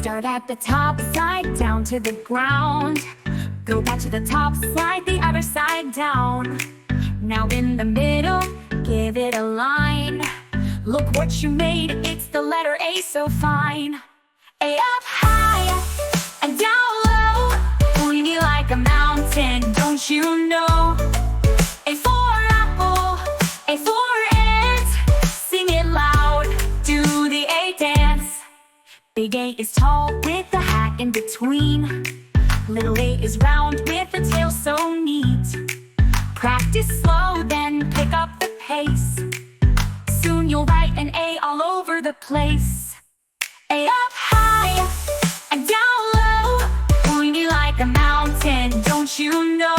Start at the top, slide down to the ground. Go back to the top, slide the other side down. Now in the middle, give it a line. Look what you made, it's the letter A, so fine. A up high and down low, pointy like a mountain, don't you know? A for apple, A for ant, sing it loud, do the A dance. Big A is tall with a hat in between. Little A is round with a tail so neat. Practice slow, then pick up the pace. Soon you'll write an A all over the place. A up high and down low, pointy like a mountain, don't you know?